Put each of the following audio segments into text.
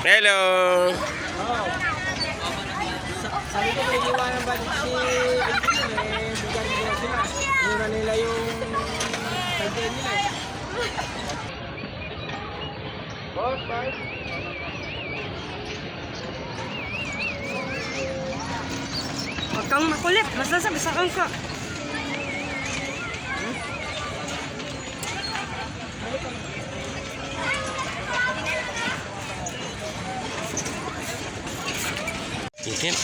Hello! Sabi ko may iwanan ba si Engineer, bigyan nila sila. Mura nila yung pagkain nila eh. Boss, guys. Huwag kang makulit. Basta sabisakan ka. Isin.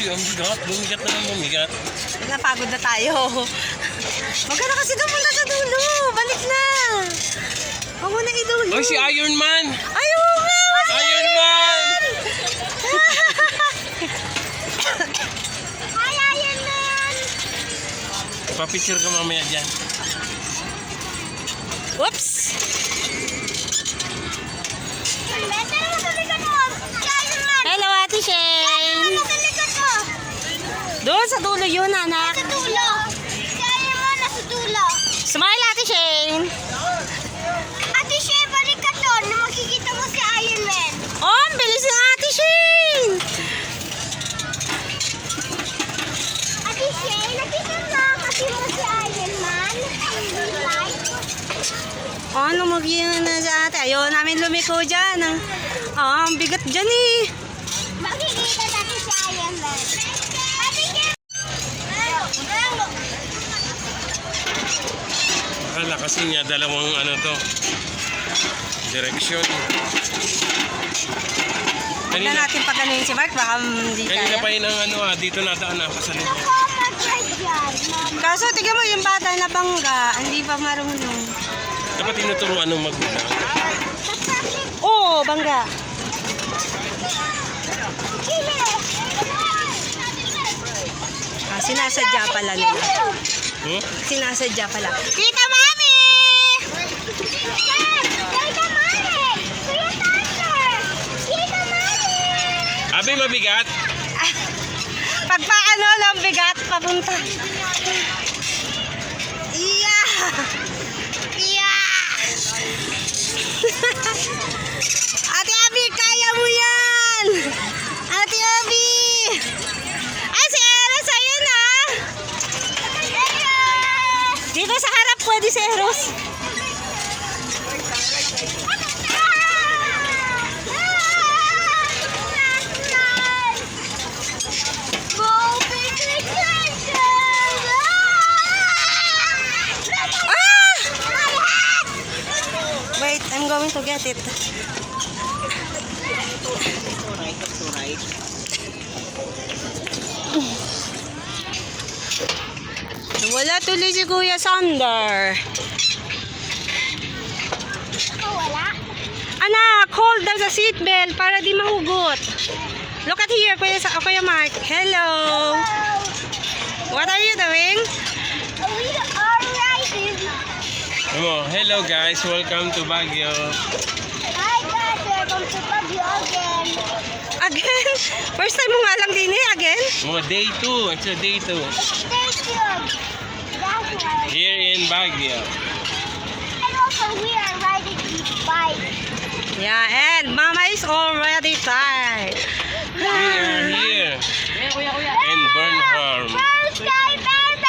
Ang bigat. Bumigat na ng bumigat. Napagod na tayo. Huwag ka na kasi pumunta sa dulo. Balik na. Huwag mo na idulo. Oh, si Iron Man! Ay, oo nga. Si Iron Man! Hi, Iron Man. Papicture ka mamaya dyan. Whoops. Hello, Ate Shane. Doon sa dulo yun, anak. Sa dulo. Kaya mo na sa dulo. Smile, Ate Shane. Ate Shea, balik ka doon na makikita mo si Iron Man. Oh, ang bilis ng Ate Shane. Ate Shea, nakita mo kasi mo si Iron Man. Ano magiging na sa ate? Ayaw namin lumiko dyan. Ang bigat dyan eh. Makikita natin si Iron Man. Ate Shea. Akala kasi niya dalawang ano to. Direksyon. Huwag na natin paganuhin si Mark. Baka hindi Kanina kaya. pa yun ang ano dito nataan ako sa likod. Ako mag-ride dyan. Kaso, tignan mo yung bata na bangga. Hindi pa marunong. Dapat tinuturuan ng magulang. Oo, bangga. Sinasadya pala nila. Hmm? Sinasadya pala. Kita, Mami! Abi, mabigat? Pagpaano lang bigat, papunta. Iya! Iya! Ate Abi, kaya mo yan! Ate Abi! Ay, si Eros, ayun ah! Dito sa harap, pwede si Eros. Wait, I'm going to get it. Wala tuloy si Kuya Sander. Wala. Anak, hold down sa seatbelt para di mahugot. Look at here, Kuya Mark. Hello. What are you doing? We are riding. Hello guys, welcome to Baguio. Hi guys, welcome to Baguio again. Again? First time mo nga lang din eh, again? Day 2, it's a day 2. Stay tuned. That's why. Here in Baguio. And also we are riding this bike. Yeah, and Mama is already tired. We are here in Burnham. First time ever!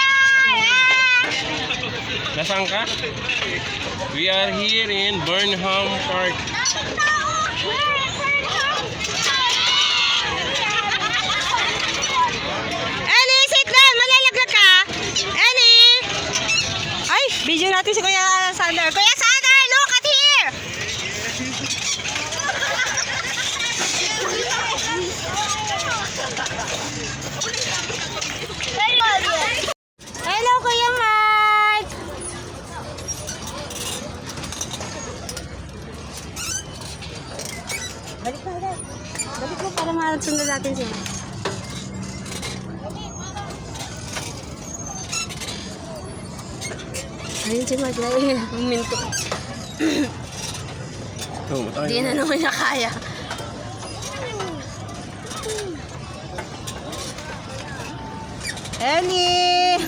Nasaan ka? We are here in Burnham Park. Ellie, sit down! Malalaglag ka! Ellie! Ay, video natin si Kuya Sander. Kuya Sander, look at here! Hello, Kuya Mike! Balik mo para masundan natin siya. Ayun si Mark na huminto. Oh, Hindi na naman niya kaya. Ellie!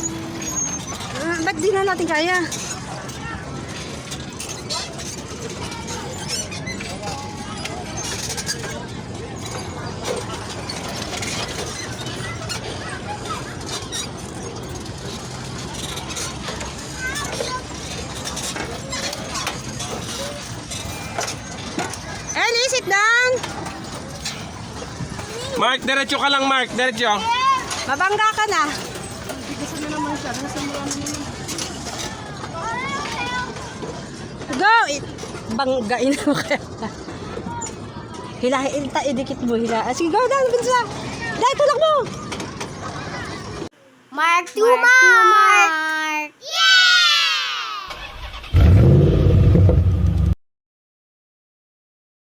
Ba't di na natin kaya? Ellie, sit down! Mark, diretso ka lang, Mark. Diretso. Mabangga ka na. Go! Banggain mo kaya. Hilahin, idikit mo, hilahin. Sige, go down, Binsa. Dahil tulak mo. Mark 2 Mark!